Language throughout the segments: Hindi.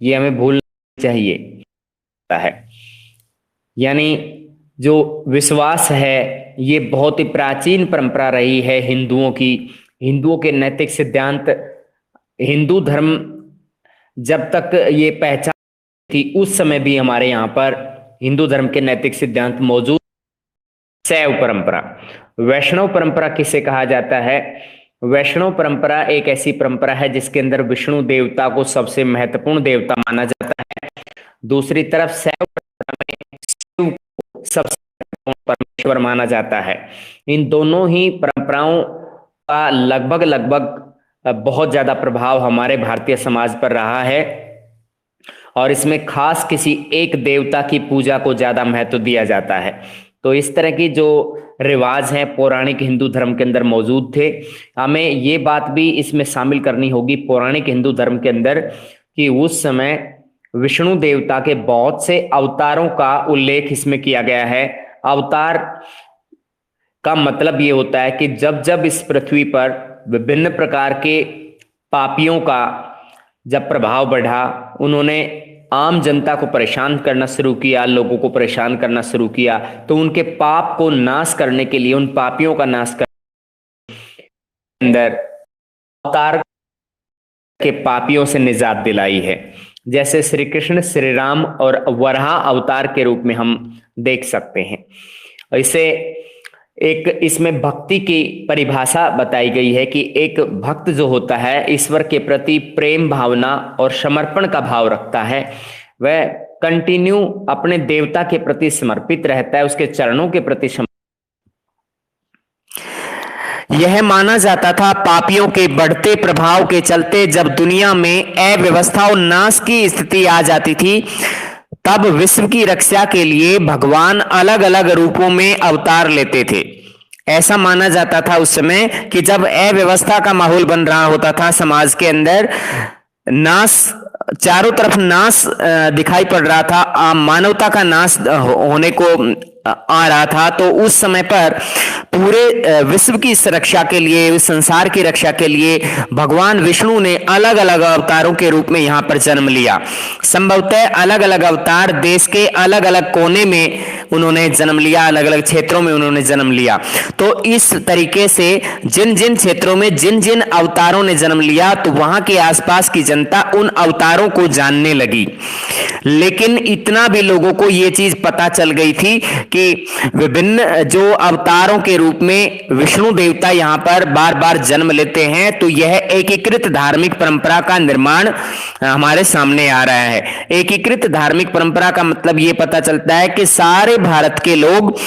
ये हमें भूलना चाहिए है। यानी जो विश्वास है ये बहुत ही प्राचीन परंपरा रही है हिंदुओं की। हिंदुओं के नैतिक सिद्धांत, हिंदू धर्म जब तक ये पहचान थी उस समय भी हमारे यहाँ पर हिंदू धर्म के नैतिक सिद्धांत मौजूद। शैव परंपरा, वैष्णव परंपरा किसे कहा जाता है? वैष्णव परंपरा एक ऐसी परंपरा है जिसके अंदर विष्णु देवता को सबसे महत्वपूर्ण देवता माना जाता है। दूसरी तरफ शैव परंपरा में शिव को सबसे महत्वपूर्ण परमेश्वर माना जाता है। इन दोनों ही परंपराओं का लगभग लगभग बहुत ज्यादा प्रभाव हमारे भारतीय समाज पर रहा है और इसमें खास किसी एक देवता की पूजा को ज्यादा महत्व दिया जाता है। तो इस तरह की जो रिवाज हैं पौराणिक हिंदू धर्म के अंदर मौजूद थे। हमें ये बात भी इसमें शामिल करनी होगी पौराणिक हिंदू धर्म के अंदर कि उस समय विष्णु देवता के बहुत से अवतारों का उल्लेख इसमें किया गया है। अवतार का मतलब ये होता है कि जब जब इस पृथ्वी पर विभिन्न प्रकार के पापियों का जब प्रभाव बढ़ा, उन्होंने आम जनता को परेशान करना शुरू किया, लोगों को परेशान करना शुरू किया, तो उनके पाप को नाश करने के लिए, उन पापियों का नाश करने के अंदर अवतार के पापियों से निजात दिलाई है। जैसे श्री कृष्ण, श्री राम और वराह अवतार के रूप में हम देख सकते हैं। इसे एक इसमें भक्ति की परिभाषा बताई गई है कि एक भक्त जो होता है ईश्वर के प्रति प्रेम भावना और समर्पण का भाव रखता है, वह कंटिन्यू अपने देवता के प्रति समर्पित रहता है, उसके चरणों के प्रति यह माना जाता था पापियों के बढ़ते प्रभाव के चलते जब दुनिया में अव्यवस्था और नाश की स्थिति आ जाती थी तब विश्व की रक्षा के लिए भगवान अलग अलग रूपों में अवतार लेते थे। ऐसा माना जाता था उस समय कि जब अव्यवस्था का माहौल बन रहा होता था समाज के अंदर, नाश चारों तरफ नाश दिखाई पड़ रहा था, मानवता का नाश होने को आ रहा था, तो उस समय पर पूरे विश्व की रक्षा के लिए, संसार की रक्षा के लिए भगवान विष्णु ने अलग अलग अवतारों के रूप में यहाँ पर जन्म लिया। संभवतः अलग अलग अवतार देश के अलग अलग कोने में उन्होंने जन्म लिया, अलग अलग क्षेत्रों में उन्होंने जन्म लिया। तो इस तरीके से जिन जिन क्षेत्रों में जिन जिन अवतारों ने जन्म लिया तो वहां के आसपास की जनता उन अवतारों को जानने लगी। लेकिन इतना भी लोगों को यह चीज पता चल गई थी कि विभिन्न जो अवतारों के रूप में विष्णु देवता यहां पर बार बार जन्म लेते हैं, तो यह एकीकृत धार्मिक परंपरा का निर्माण हमारे सामने आ रहा है। एकीकृत धार्मिक परंपरा का मतलब यह पता चलता है कि सारे भारत के लोग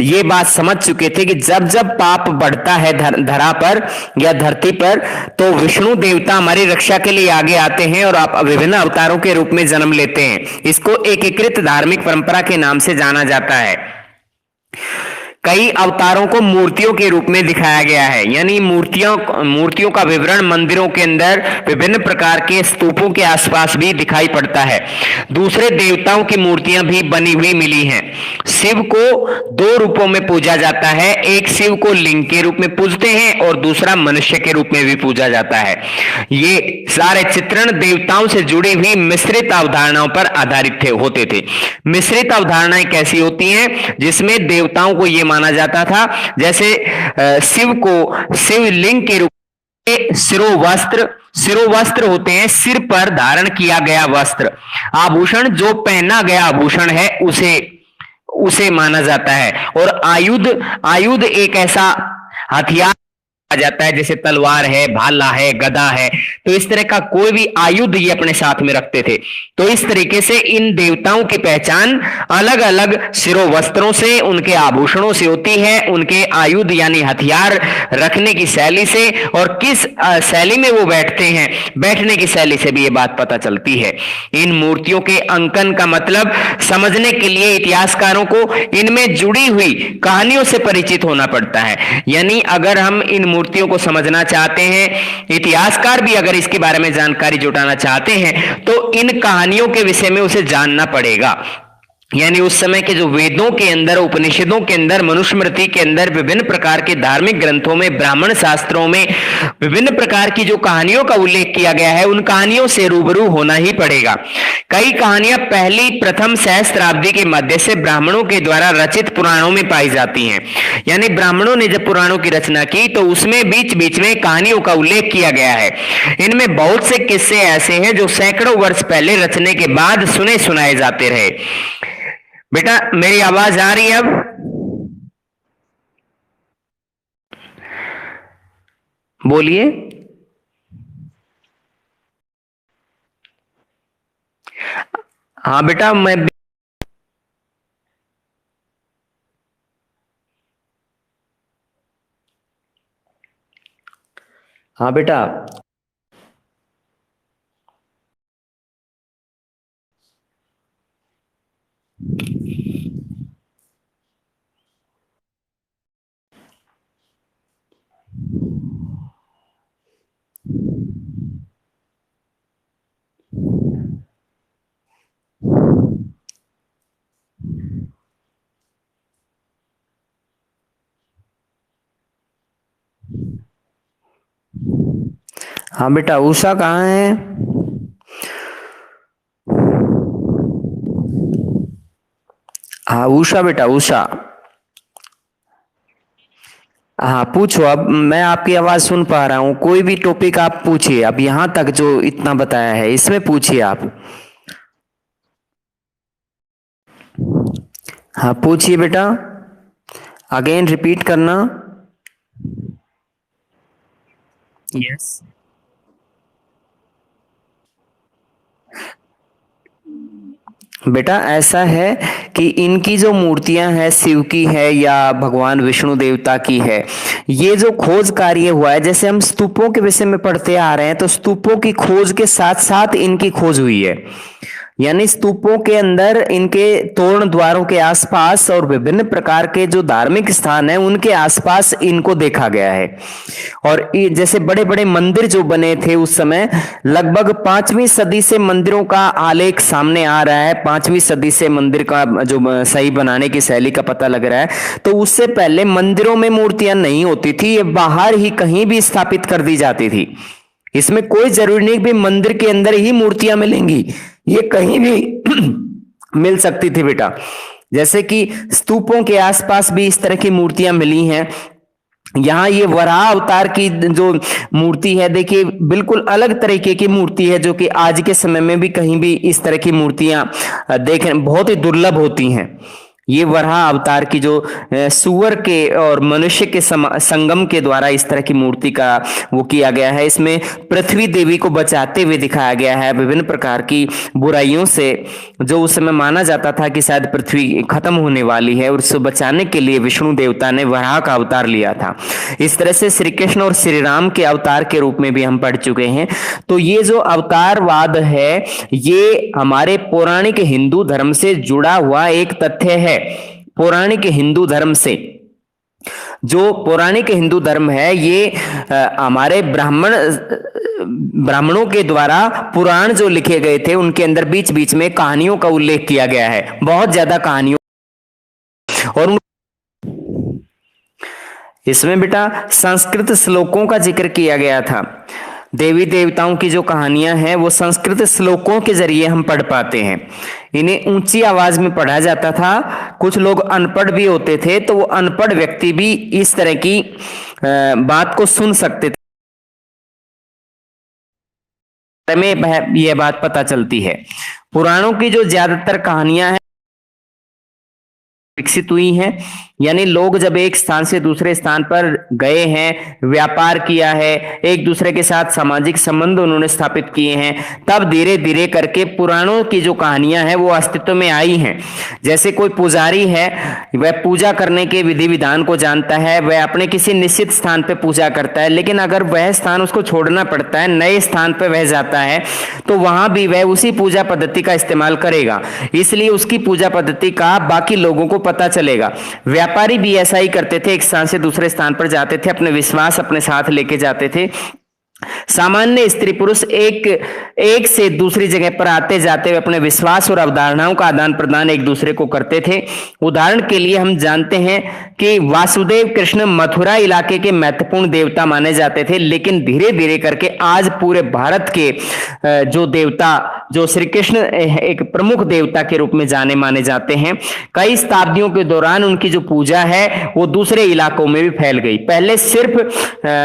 ये बात समझ चुके थे कि जब जब पाप बढ़ता है धरा पर या धरती पर, तो विष्णु देवता हमारी रक्षा के लिए आगे आते हैं और आप विभिन्न अवतारों के रूप में जन्म लेते हैं। इसको एकीकृत धार्मिक परंपरा के नाम से जाना जाता है। कई अवतारों को मूर्तियों के रूप में दिखाया गया है, यानी मूर्तियों का विवरण मंदिरों के अंदर विभिन्न प्रकार के स्तूपों के आसपास भी दिखाई पड़ता है। दूसरे देवताओं की मूर्तियां भी बनी हुई मिली हैं। शिव को दो रूपों में पूजा जाता है, एक शिव को लिंग के रूप में पूजते हैं और दूसरा मनुष्य के रूप में भी पूजा जाता है। ये सारे चित्रण देवताओं से जुड़ी हुई मिश्रित अवधारणाओं पर आधारित होते थे। मिश्रित अवधारणाएं कैसी होती हैं? जिसमें देवताओं को यह माना जाता था जैसे शिव को शिवलिंग के रूप में सिरोवस्त्र होते हैं, सिर पर धारण किया गया वस्त्र, आभूषण जो पहना गया आभूषण है उसे माना जाता है। और आयुध एक ऐसा हथियार जाता है जैसे तलवार है, भाला है, गदा है, तो इस तरह का कोई भी आयुध ये अपने साथ में रखते थे। तो इस तरीके से इन देवताओं की पहचान अलग अलग शिरोवस्त्रों से, उनके आभूषणों से होती है, उनके आयुध यानी हथियार रखने की शैली से, और किस शैली में वो बैठते हैं, बैठने की शैली से भी ये बात पता चलती है। इन मूर्तियों के अंकन का मतलब समझने के लिए इतिहासकारों को इनमें जुड़ी हुई कहानियों से परिचित होना पड़ता है। यानी अगर हम इन मूर्तियों को समझना चाहते हैं, इतिहासकार भी अगर इसके बारे में जानकारी जुटाना चाहते हैं, तो इन कहानियों के विषय में उसे जानना पड़ेगा। यानी उस समय के जो वेदों के अंदर, उपनिषदों के अंदर, मनुस्मृति के अंदर, विभिन्न प्रकार के धार्मिक ग्रंथों में, ब्राह्मण शास्त्रों में विभिन्न प्रकार की जो कहानियों का उल्लेख किया गया है, उन कहानियों से रूबरू होना ही पड़ेगा। कई कहानियां पहली प्रथम सहस्त्राब्दी के मध्य से ब्राह्मणों के द्वारा रचित पुराणों में पाई जाती हैं। यानी ब्राह्मणों ने जब पुराणों की रचना की तो उसमें बीच बीच में कहानियों का उल्लेख किया गया है। इनमें बहुत से किस्से ऐसे हैं जो सैकड़ों वर्ष पहले रचने के बाद सुने सुनाए जाते रहे। बेटा मेरी आवाज आ रही है अब? बोलिए। हाँ बेटा मैं हाँ बेटा। हाँ बेटा, उषा कहाँ है? हाँ उषा बेटा, उषा। हाँ पूछो, अब मैं आपकी आवाज सुन पा रहा हूँ। कोई भी टॉपिक आप पूछिए, अब यहाँ तक जो इतना बताया है इसमें पूछिए आप। हाँ पूछिए बेटा, अगेन रिपीट करना। यस। बेटा ऐसा है कि इनकी जो मूर्तियां हैं, शिव की है या भगवान विष्णु देवता की है, ये जो खोज कार्य हुआ है, जैसे हम स्तूपों के विषय में पढ़ते आ रहे हैं, तो स्तूपों की खोज के साथ साथ इनकी खोज हुई है। यानी स्तूपों के अंदर, इनके तोरण द्वारों के आसपास और विभिन्न प्रकार के जो धार्मिक स्थान है उनके आसपास इनको देखा गया है। और जैसे बड़े बड़े मंदिर जो बने थे उस समय, लगभग 5वीं सदी से मंदिरों का आलेख सामने आ रहा है। 5वीं सदी से मंदिर का जो सही बनाने की शैली का पता लग रहा है। तो उससे पहले मंदिरों में मूर्तियां नहीं होती थी, ये बाहर ही कहीं भी स्थापित कर दी जाती थी। इसमें कोई जरूरी नहीं कि मंदिर के अंदर ही मूर्तियां मिलेंगी, ये कहीं भी मिल सकती थी बेटा। जैसे कि स्तूपों के आसपास भी इस तरह की मूर्तियां मिली हैं। यहाँ ये वराह अवतार की जो मूर्ति है, देखिए बिल्कुल अलग तरीके की मूर्ति है, जो कि आज के समय में भी कहीं भी इस तरह की मूर्तियां देखें बहुत ही दुर्लभ होती हैं। ये वराह अवतार की जो सुअर के और मनुष्य के संगम के द्वारा इस तरह की मूर्ति का वो किया गया है। इसमें पृथ्वी देवी को बचाते हुए दिखाया गया है विभिन्न प्रकार की बुराइयों से, जो उस समय माना जाता था कि शायद पृथ्वी खत्म होने वाली है, और उससे बचाने के लिए विष्णु देवता ने वराह का अवतार लिया था। इस तरह से श्री कृष्ण और श्री राम के अवतार के रूप में भी हम पढ़ चुके हैं। तो ये जो अवतारवाद है, ये हमारे पौराणिक हिंदू धर्म से जुड़ा हुआ एक तथ्य है। पौराणिक हिंदू धर्म से, जो पौराणिक हिंदू धर्म है, ये हमारे ब्राह्मणों के द्वारा पुराण जो लिखे गए थे उनके अंदर बीच बीच में कहानियों का उल्लेख किया गया है, बहुत ज्यादा कहानियों। और इसमें बेटा संस्कृत श्लोकों का जिक्र किया गया था। देवी देवताओं की जो कहानियां हैं वो संस्कृत श्लोकों के जरिए हम पढ़ पाते हैं। इन्हें ऊंची आवाज में पढ़ा जाता था। कुछ लोग अनपढ़ भी होते थे, तो वो अनपढ़ व्यक्ति भी इस तरह की बात को सुन सकते थे। में यह बात पता चलती है। पुराणों की जो ज्यादातर कहानियां हैं विकसित हुई हैं, यानी लोग जब एक स्थान से दूसरे स्थान पर गए हैं, व्यापार किया है, एक दूसरे के साथ सामाजिक संबंध उन्होंने स्थापित किए हैं, तब धीरे धीरे करके पुराणों की जो कहानियां हैं वो अस्तित्व में आई हैं। जैसे कोई पुजारी है, वह पूजा करने के विधि विधान को जानता है, वह अपने किसी निश्चित स्थान पर पूजा करता है, लेकिन अगर वह स्थान उसको छोड़ना पड़ता है, नए स्थान पर वह जाता है, तो वहां भी वह उसी पूजा पद्धति का इस्तेमाल करेगा। इसलिए उसकी पूजा पद्धति का बाकी लोगों को पता चलेगा। व्यापारी भी ऐसा ही करते थे, एक स्थान से दूसरे स्थान पर जाते थे, अपने विश्वास अपने साथ लेके जाते थे, सामान्य स्त्री पुरुष एक से दूसरी जगह पर आते जाते हुए अपने विश्वास और अवधारणाओं का आदान प्रदान एक दूसरे को करते थे। उदाहरण के लिए हम जानते हैं कि वासुदेव कृष्ण मथुरा इलाके के महत्वपूर्ण देवता माने जाते थे, लेकिन धीरे धीरे करके आज पूरे भारत के जो देवता, जो श्री कृष्ण एक प्रमुख देवता के रूप में जाने माने जाते हैं, कई शताब्दियों के दौरान उनकी जो पूजा है वो दूसरे इलाकों में भी फैल गई। पहले सिर्फ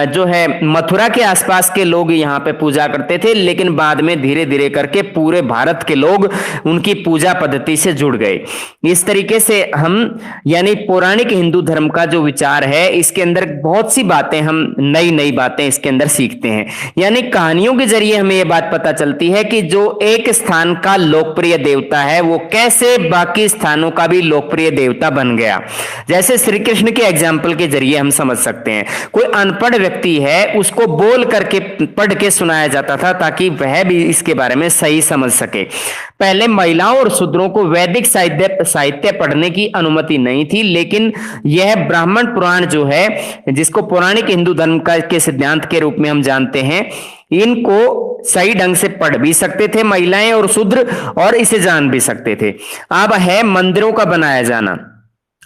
जो है मथुरा के आसपास के लोग यहाँ पे पूजा करते थे, लेकिन बाद में धीरे धीरे करके पूरे भारत के लोग उनकी पूजा पद्धति से जुड़ गए। इस तरीके से हम यानी पौराणिक हिंदू धर्म का जो विचार है, इसके अंदर बहुत सी बातें, हम नई नई बातें इसके अंदर सीखते हैं। यानी कहानियों के जरिए हमें यह बात पता चलती है कि जो एक स्थान का लोकप्रिय देवता है वो कैसे बाकी स्थानों का भी लोकप्रिय देवता बन गया। जैसे श्री कृष्ण के एग्जाम्पल के जरिए हम समझ सकते हैं, कोई अनपढ़ व्यक्ति है उसको बोल करके पढ़ के सुनाया जाता था ताकि वह भी इसके बारे में सही समझ सके। पहले महिलाओं और शूद्रों को वैदिक साहित्य पढ़ने की अनुमति नहीं थी, लेकिन यह ब्राह्मण पुराण जो है, जिसको पौराणिक हिंदू धर्म का के सिद्धांत के रूप में हम जानते हैं, इनको सही ढंग से पढ़ भी सकते थे महिलाएं और शूद्र, और इसे जान भी सकते थे। अब है मंदिरों का बनाया जाना।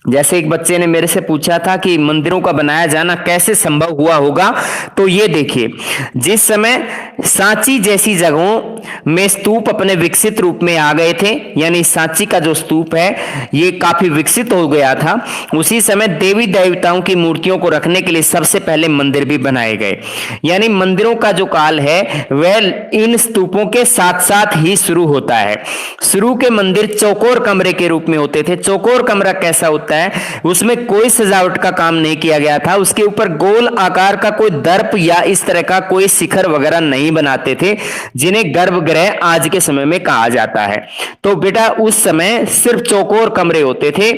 जैसे एक बच्चे ने मेरे से पूछा था कि मंदिरों का बनाया जाना कैसे संभव हुआ होगा, तो ये देखिए, जिस समय सांची जैसी जगहों में स्तूप अपने विकसित रूप में आ गए थे, यानी सांची का जो स्तूप है ये काफी विकसित हो गया था, उसी समय देवी देवताओं की मूर्तियों को रखने के लिए सबसे पहले मंदिर भी बनाए गए। यानी मंदिरों का जो काल है वह इन स्तूपों के साथ साथ ही शुरू होता है। शुरू के मंदिर चौकोर कमरे के रूप में होते थे। चौकोर कमरा कैसा होता है, उसमें कोई सजावट का काम नहीं किया गया था, उसके ऊपर गोल आकार का कोई दर्प या इस तरह का कोई शिखर वगैरह नहीं बनाते थे, जिन्हें गर्भगृह आज के समय में कहा जाता है। तो बेटा उस समय सिर्फ चौकोर कमरे होते थे,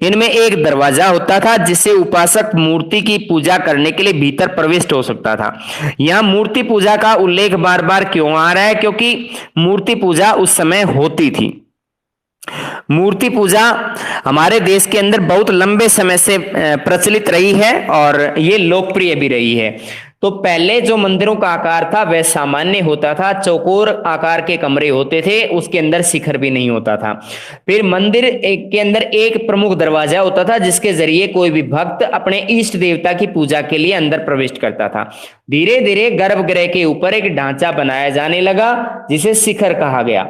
इनमें एक दरवाजा होता था जिससे उपासक मूर्ति की पूजा करने के लिए भीतर प्रविष्ट हो सकता था। यहां मूर्ति पूजा का उल्लेख बार बार क्यों आ रहा है, क्योंकि मूर्ति पूजा उस समय होती थी। मूर्ति पूजा हमारे देश के अंदर बहुत लंबे समय से प्रचलित रही है और ये लोकप्रिय भी रही है। तो पहले जो मंदिरों का आकार था वह सामान्य होता था, चौकोर आकार के कमरे होते थे, उसके अंदर शिखर भी नहीं होता था। फिर मंदिर के अंदर एक प्रमुख दरवाजा होता था जिसके जरिए कोई भी भक्त अपने इष्ट देवता की पूजा के लिए अंदर प्रवेश करता था। धीरे धीरे गर्भगृह के ऊपर एक ढांचा बनाया जाने लगा जिसे शिखर कहा गया।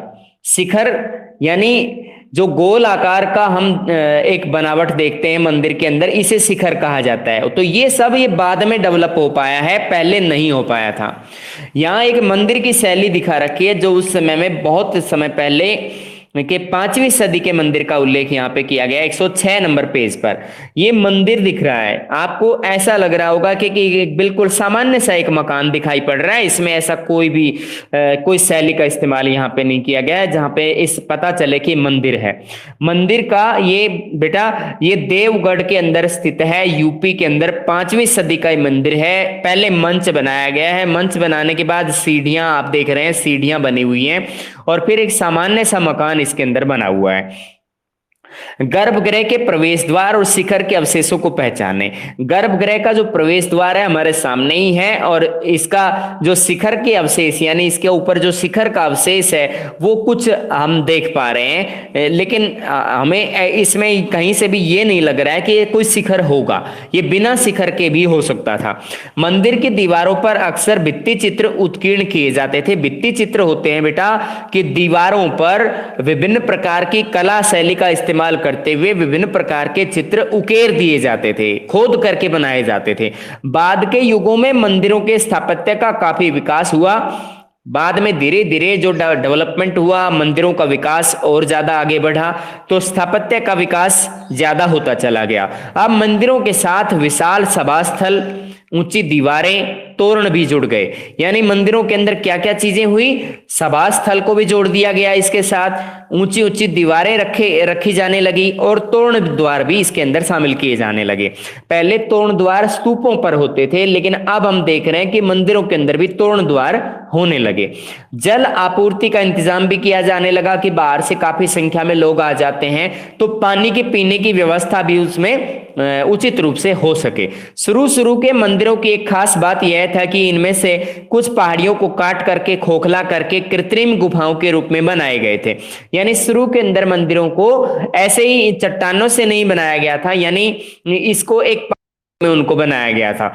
शिखर यानी जो गोल आकार का हम एक बनावट देखते हैं मंदिर के अंदर, इसे शिखर कहा जाता है। तो ये सब ये बाद में डेवलप हो पाया है, पहले नहीं हो पाया था। यहाँ एक मंदिर की शैली दिखा रखी है जो उस समय में बहुत समय पहले के 5वीं सदी के मंदिर का उल्लेख यहाँ पे किया गया 106 नंबर पेज पर। ये मंदिर दिख रहा है, आपको ऐसा लग रहा होगा कि बिल्कुल सामान्य सा एक मकान दिखाई पड़ रहा है, इसमें ऐसा कोई शैली का इस्तेमाल यहाँ पे नहीं किया गया है जहाँ पे इस पता चले कि मंदिर है। मंदिर का ये बेटा ये देवगढ़ के अंदर स्थित है, यूपी के अंदर 5वीं सदी का मंदिर है। पहले मंच बनाया गया है, मंच बनाने के बाद सीढ़ियां आप देख रहे हैं, सीढ़ियां बनी हुई हैं और फिर एक सामान्य सा मकान इसके अंदर बना हुआ है। गर्भगृह के प्रवेश द्वार और शिखर के अवशेषों को पहचाने। गर्भगृह का जो प्रवेश द्वार है हमारे सामने ही है और इसका जो शिखर के अवशेष यानी इसके ऊपर जो शिखर का अवशेष है वो कुछ हम देख पा रहे हैं, लेकिन हमें इसमें कहीं से भी ये नहीं लग रहा है कि ये कोई शिखर होगा, ये बिना शिखर के भी हो सकता था। मंदिर की दीवारों पर अक्सर भित्ति चित्र उत्कीर्ण किए जाते थे। भित्ति चित्र होते हैं बेटा कि दीवारों पर विभिन्न प्रकार की कला शैली का इस्तेमाल करते हुए विभिन्न प्रकार के चित्र उकेर दिए जाते थे, खोद करके बनाए जाते थे। बाद के युगों में मंदिरों के स्थापत्य का काफी विकास हुआ। बाद में धीरे धीरे जो डेवलपमेंट हुआ, मंदिरों का विकास और ज्यादा आगे बढ़ा, तो स्थापत्य का विकास ज्यादा होता चला गया। अब मंदिरों के साथ विशाल सभास्थल, ऊंची दीवारें, तोरण भी जुड़ गए। यानी मंदिरों के अंदर क्या क्या चीजें हुई, सभा स्थल को भी जोड़ दिया गया, इसके साथ ऊंची ऊंची दीवारें रखी जाने लगी और तोरण द्वार भी इसके अंदर शामिल किए जाने लगे। पहले तोरण द्वार स्तूपों पर होते थे, लेकिन अब हम देख रहे हैं कि मंदिरों के अंदर भी तोरण द्वार होने लगे। जल आपूर्ति का इंतजाम भी किया जाने लगा कि बाहर से काफी संख्या में लोग आ जाते हैं, तो पानी के पीने की व्यवस्था भी उसमें उचित रूप से हो सके। शुरू शुरू के मंदिरों की एक खास बात यह था कि इनमें से कुछ पहाड़ियों को काट करके खोखला करके कृत्रिम गुफाओं के रूप में बनाए गए थे। यानी शुरू के अंदर मंदिरों को ऐसे ही चट्टानों से नहीं बनाया गया था, यानी इसको एक में उनको बनाया गया था।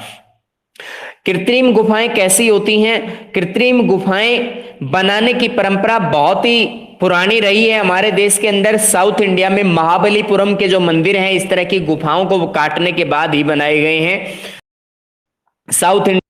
कृत्रिम गुफाएं कैसी होती हैं? कृत्रिम गुफाएं बनाने की परंपरा बहुत ही पुरानी रही है हमारे देश के अंदर। साउथ इंडिया में महाबलीपुरम के जो मंदिर हैं, इस तरह की गुफाओं को काटने के बाद ही बनाए गए हैं। साउथ इंडिया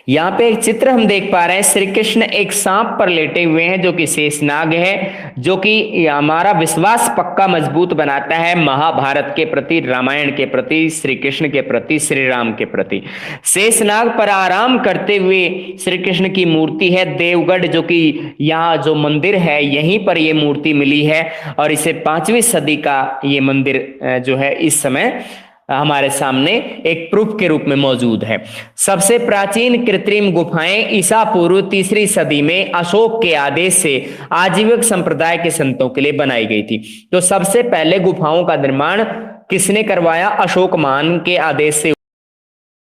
यहाँ पे एक चित्र हम देख पा रहे हैं, श्री कृष्ण एक सांप पर लेटे हुए हैं जो कि शेषनाग है, जो कि हमारा विश्वास पक्का मजबूत बनाता है महाभारत के प्रति, रामायण के प्रति, श्री कृष्ण के प्रति, श्री राम के प्रति। शेषनाग पर आराम करते हुए श्री कृष्ण की मूर्ति है। देवगढ़ जो कि यहाँ जो मंदिर है यहीं पर यह मूर्ति मिली है और इसे 5वीं सदी का ये मंदिर जो है इस समय हमारे सामने एक प्रूफ के रूप में मौजूद है। सबसे प्राचीन कृत्रिम गुफाएं ईसा पूर्व 3री सदी में अशोक के आदेश से आजीवक संप्रदाय के संतों के लिए बनाई गई थी। तो सबसे पहले गुफाओं का निर्माण किसने करवाया? अशोक महान के आदेश से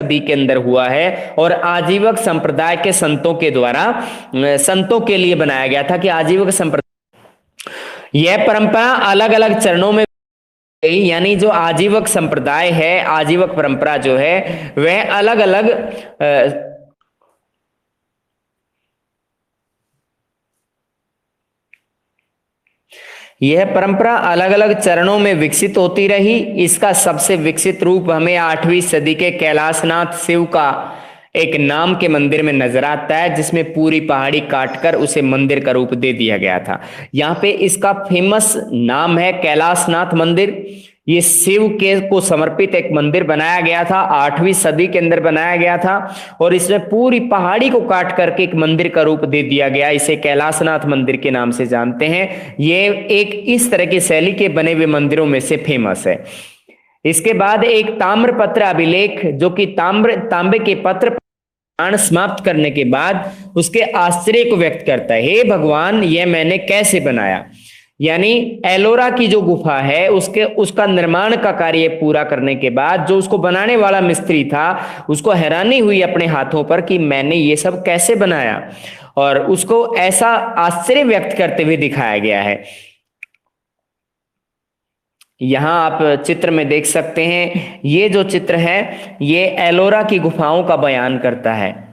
सदी के अंदर हुआ है और आजीवक संप्रदाय के संतों के द्वारा संतों के लिए बनाया गया था कि आजीवक संप्रदाय। यह परंपरा अलग अलग चरणों में, यानी जो आजीवक संप्रदाय है, आजीवक परंपरा जो है वह अलग अलग यह परंपरा अलग अलग चरणों में विकसित होती रही। इसका सबसे विकसित रूप हमें 8वीं सदी के कैलाशनाथ शिव का एक नाम के मंदिर में नजर आता है, जिसमें पूरी पहाड़ी काटकर उसे मंदिर का रूप दे दिया गया था। यहाँ पे इसका फेमस नाम है कैलाशनाथ मंदिर। ये शिव के को समर्पित एक मंदिर बनाया गया था, 8वीं सदी के अंदर बनाया गया था और इसमें पूरी पहाड़ी को काट करके एक मंदिर का रूप दे दिया गया। इसे कैलाशनाथ मंदिर के नाम से जानते हैं। ये एक इस तरह की शैली के बने हुए मंदिरों में से फेमस है। इसके बाद एक ताम्रपत्र अभिलेख, जो कि तांबे के पत्र प्राण समाप्त करने के बाद उसके आश्चर्य को व्यक्त करता है। हे भगवान, यह मैंने कैसे बनाया? यानी एलोरा की जो गुफा है उसका निर्माण का कार्य पूरा करने के बाद जो उसको बनाने वाला मिस्त्री था उसको हैरानी हुई अपने हाथों पर कि मैंने ये सब कैसे बनाया, और उसको ऐसा आश्चर्य व्यक्त करते हुए दिखाया गया है। यहां आप चित्र में देख सकते हैं, ये जो चित्र है ये एलोरा की गुफाओं का बयान करता है।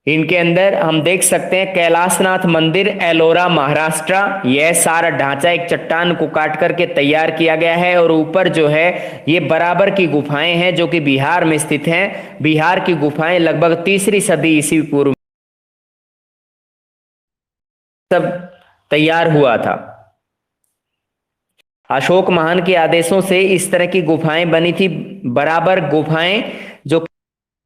इनके अंदर हम देख सकते हैं कैलाशनाथ मंदिर, एलोरा, महाराष्ट्र। यह सारा ढांचा एक चट्टान को काट करके तैयार किया गया है और ऊपर जो है ये बराबर की गुफाएं हैं जो कि बिहार में स्थित हैं। बिहार की गुफाएं लगभग 3री सदी ईस्वी पूर्व सब तैयार हुआ था। अशोक महान के आदेशों से इस तरह की गुफाएं बनी थी। बराबर गुफाएं